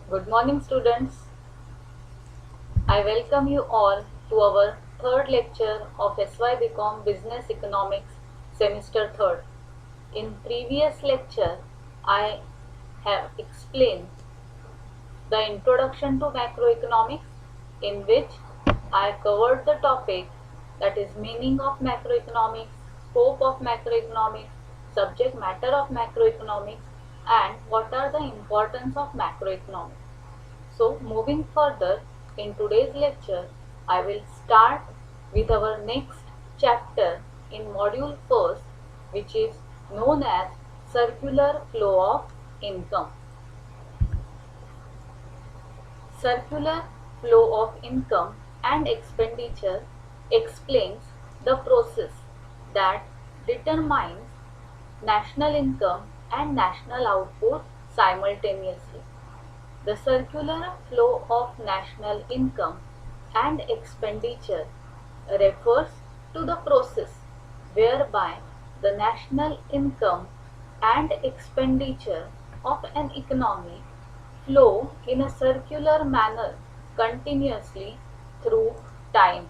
Good morning, students. I welcome you all to our third lecture of Bcom Business Economics Semester 3rd. In previous lecture, I have explained the introduction to macroeconomics, in which I covered the topic, that is meaning of macroeconomics, scope of macroeconomics, subject matter of macroeconomics, and what are the importance of macroeconomics. So moving further, in today's lecture, I will start with our next chapter in module first, which is known as circular flow of income. Circular flow of income and expenditure explains the process that determines national income and national output simultaneously. The circular flow of national income and expenditure refers to the process whereby the national income and expenditure of an economy flow in a circular manner continuously through time.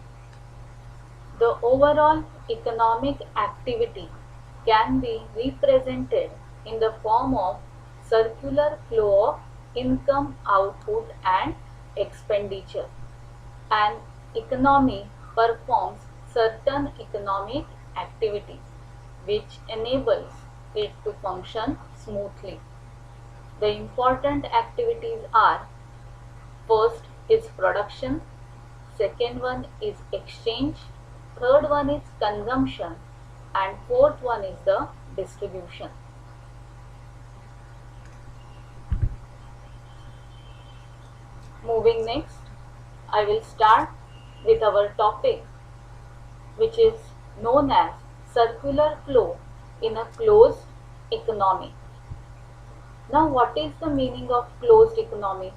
The overall economic activity can be represented in the form of circular flow of income, output, and expenditure. An economy performs certain economic activities which enables it to function smoothly. The important activities are: first is production, second one is exchange, third one is consumption, and fourth one is the distribution. Moving next, I will start with our topic, which is known as circular flow in a closed economy. Now, what is the meaning of closed economy?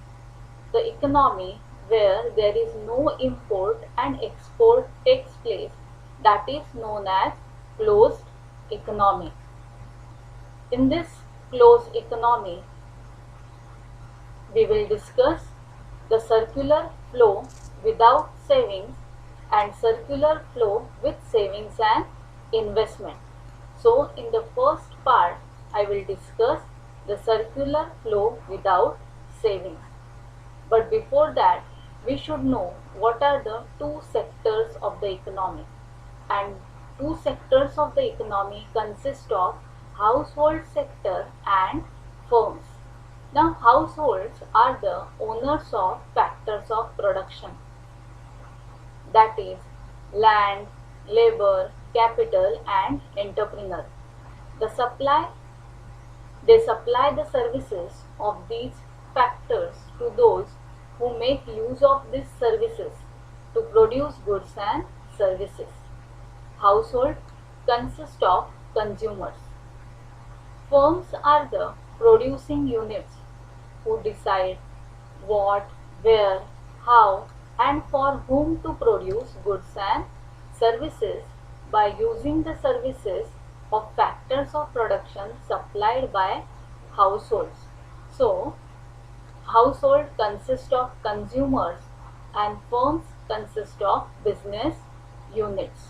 The economy where there is no import and export takes place, that is known as closed economy. In this closed economy, we will discuss the circular flow without savings and circular flow with savings and investment. So in the first part, I will discuss the circular flow without savings. But before that, we should know what are the two sectors of the economy. And two sectors of the economy consist of household sector and firms. Now, households are the owners of factors of production, that is land, labor, capital, and entrepreneur. The supply They supply the services of these factors to those who make use of these services to produce goods and services. Household consist of consumers. Firms are the producing units who decide what, where, how, and for whom to produce goods and services by using the services of factors of production supplied by households. So, household consists of consumers and firms consist of business units.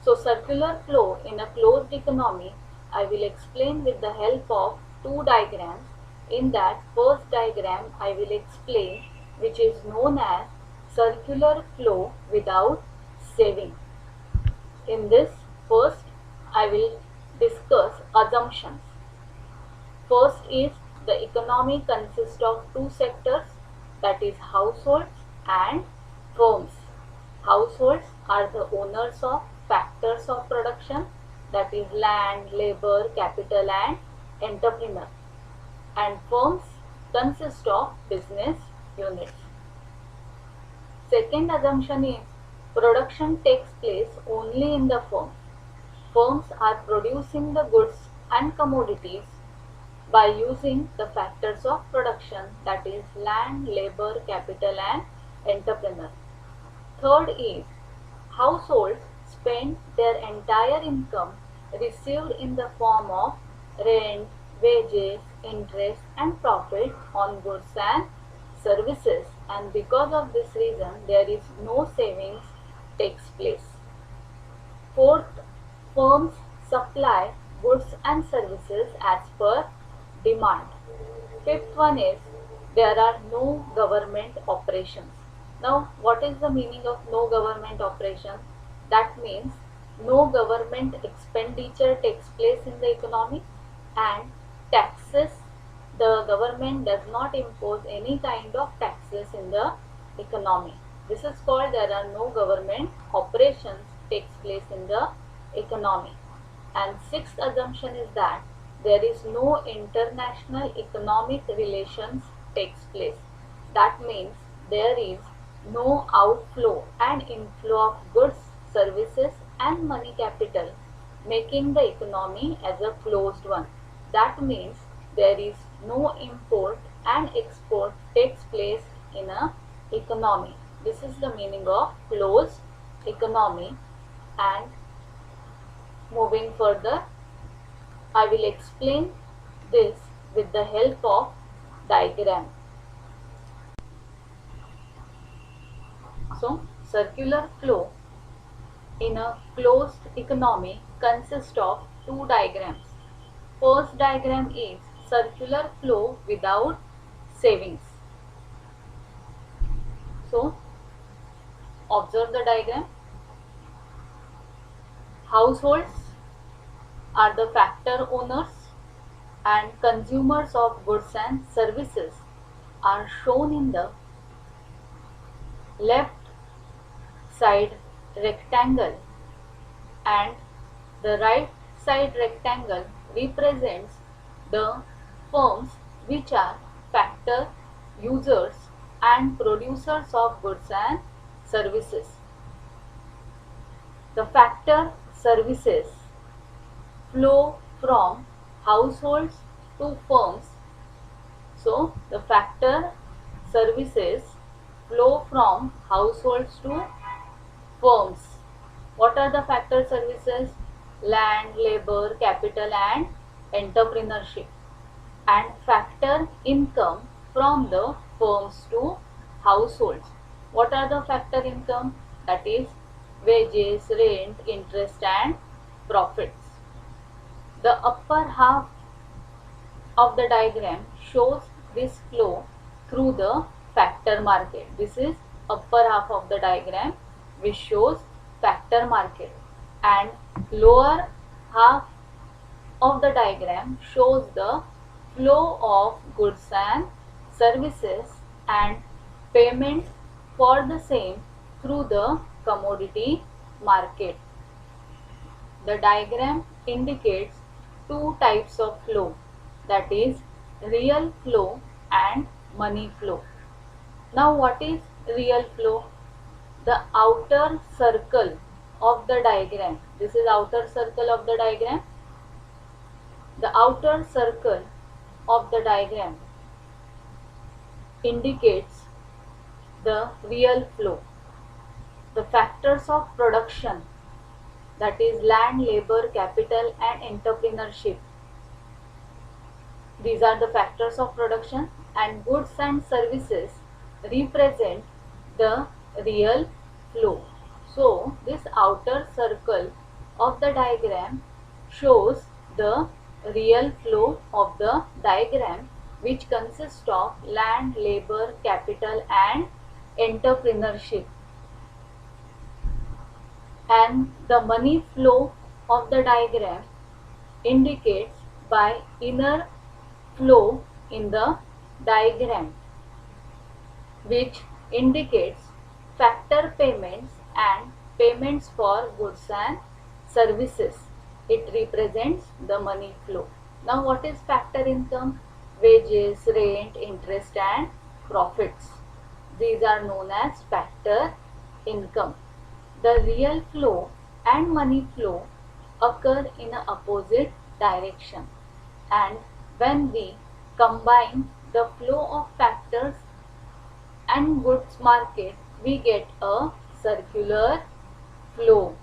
So, circular flow in a closed economy, I will explain with the help of two diagrams. In that first diagram, I will explain which is known as circular flow without saving. In this first, I will discuss assumptions. First is the economy consists of two sectors, that is households and firms. Households are the owners of factors of production, that is land, labor, capital, and entrepreneur. And firms consist of business units. Second assumption is production takes place only in the firm. Firms are producing the goods and commodities by using the factors of production, that is land, labor, capital, and entrepreneur. Third is households spend their entire income received in the form of rent, wages, interest and profit on goods and services, and because of this reason there is no savings takes place. Fourth, firms supply goods and services as per demand. Fifth one is there are no government operations. Now, what is the meaning of no government operations? That means no government expenditure takes place in the economy, and taxes, the government does not impose any kind of taxes in the economy. This is called there are no government operations takes place in the economy. And sixth assumption is that there is no international economic relations takes place. That means there is no outflow and inflow of goods, services and money capital, making the economy as a closed one. That means there is no import and export takes place in a economy. This is the meaning of closed economy. And moving further, I will explain this with the help of diagram. So, circular flow in a closed economy consists of two diagrams. First diagram is circular flow without savings. So, observe the diagram. Households are the factor owners and consumers of goods and services are shown in the left side rectangle, and the right side rectangle represents the firms which are factor users and producers of goods and services. The factor services flow from households to firms. So, the factor services flow from households to firms. What are the factor services? Land, labor, capital and entrepreneurship. And factor income from the firms to households. What are the factor income? That is wages, rent, interest and profits. The upper half of the diagram shows this flow through the factor market. This is upper half of the diagram which shows factor market, and lower half of the diagram shows the flow of goods and services and payment for the same through the commodity market. The diagram indicates two types of flow, that is real flow and money flow. Now, what is real flow? The outer circle of the diagram. This is outer circle of the diagram. The outer circle of the diagram indicates the real flow. The factors of production, that is land, labor, capital and entrepreneurship. These are the factors of production, and goods and services represent the real flow. So, this outer circle of the diagram shows the real flow of the diagram, which consists of land, labor, capital and entrepreneurship. And the money flow of the diagram indicates by inner flow in the diagram, which indicates factor payments and payments for goods and services. It represents the money flow. Now, what is factor income? Wages, rent, interest and profits. These are known as factor income. The real flow and money flow occur in an opposite direction, and when we combine the flow of factors and goods market, we get a circular flow.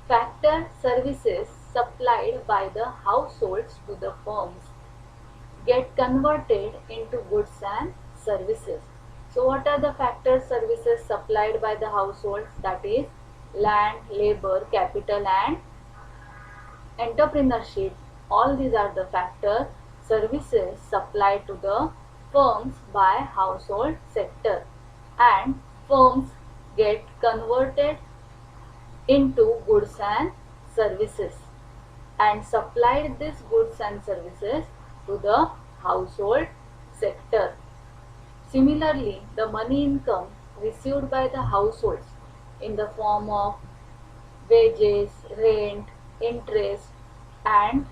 Factor services supplied by the households to the firms get converted into goods and services. So what are the factors services supplied by the households? That is land, labor, capital and entrepreneurship. All these are the factors services supplied to the firms by household sector, and firms get converted into goods and services and supplied these goods and services to the household sector. Similarly, the money income received by the households in the form of wages, rent, interest, and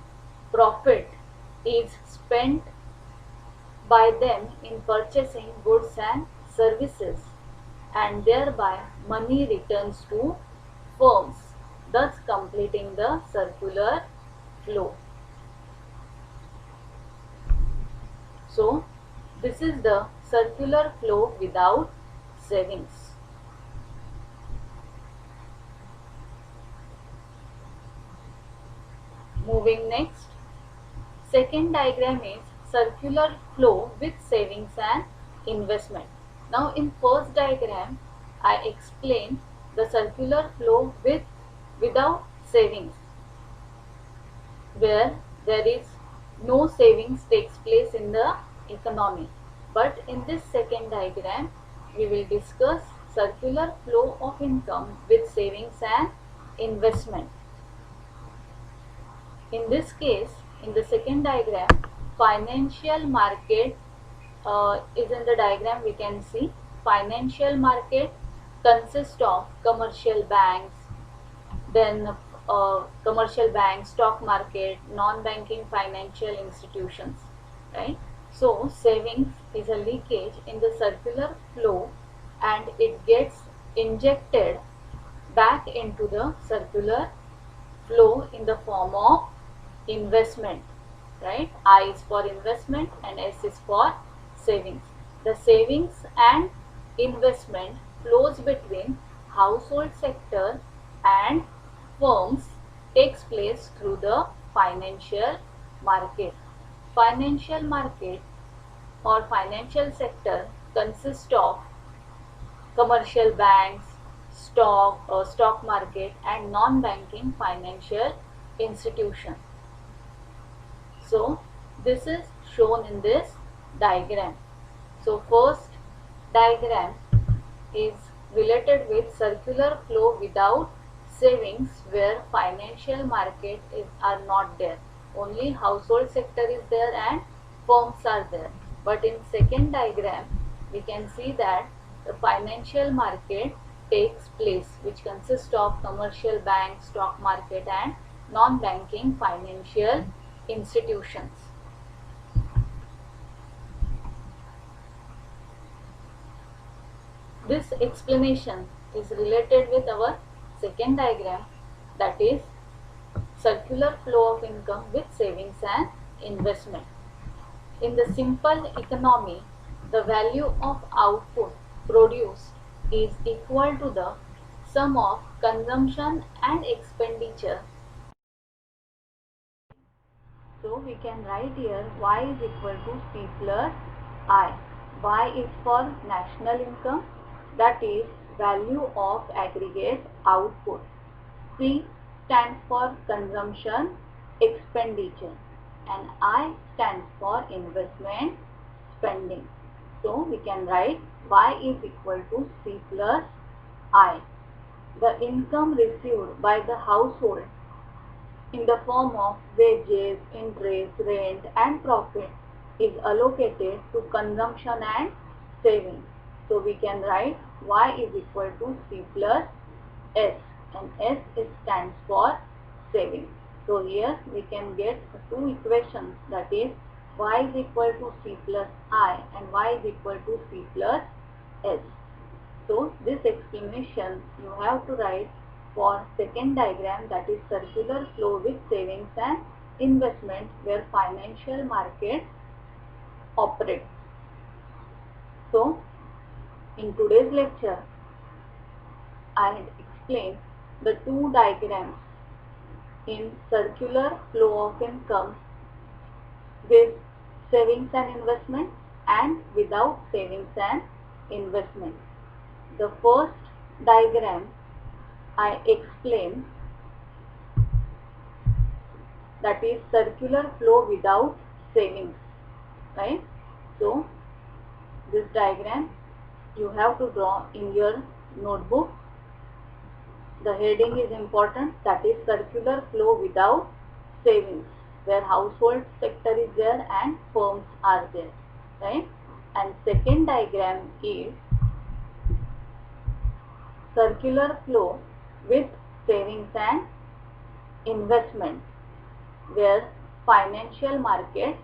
profit is spent by them in purchasing goods and services, and thereby money returns to firms, thus completing the circular flow. So, this is the circular flow without savings. Moving next, second diagram is circular flow with savings and investment. Now in first diagram, I explain the circular flow without savings, where there is no savings takes place in the economy. But in this second diagram, we will discuss circular flow of income with savings and investment. In this case, in the second diagram, financial market is in the diagram. We can see financial market consists of commercial banks, then commercial banks, stock market, non-banking financial institutions, right? So savings is a leakage in the circular flow and it gets injected back into the circular flow in the form of investment, right? I is for investment and S is for savings. The savings and investment flows between household sector and firms takes place through the financial market. Financial market or financial sector consists of commercial banks, stock market and non-banking financial institutions. So this is shown in this diagram. So first diagram is related with circular flow without savings, where financial market are not there. Only household sector is there and firms are there. But in second diagram, we can see that the financial market takes place, which consists of commercial banks, stock market and non-banking financial institutions. This explanation is related with our second diagram, that is circular flow of income with savings and investment. In the simple economy, the value of output produced is equal to the sum of consumption and expenditure. So we can write here y is equal to C plus I. Y is for national income, that is value of aggregate output. C stands for consumption expenditure and I stands for investment spending. So we can write y is equal to C plus I. The income received by the household in the form of wages, interest, rent and profit is allocated to consumption and savings. So we can write y is equal to C plus S, and S stands for savings. So here we can get two equations, that is y is equal to C plus I and y is equal to C plus S. So this explanation you have to write for second diagram, that is circular flow with savings and investment, where financial market operates. So in today's lecture I had explained the two diagrams in circular flow of income with savings and investment and without savings and investment. The first diagram I explain, that is circular flow without savings, right? So this diagram you have to draw in your notebook. The heading is important, that is circular flow without savings, where household sector is there and firms are there, right? And second diagram is circular flow with savings and investment, where financial market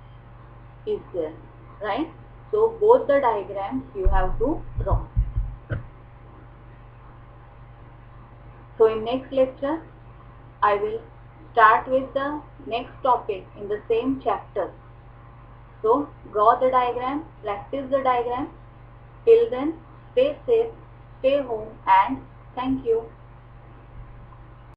is there, right? So both the diagrams you have to draw. So in next lecture I will start with the next topic in the same chapter. So draw the diagram, practice the diagram. Till then, stay safe, stay home, and thank you.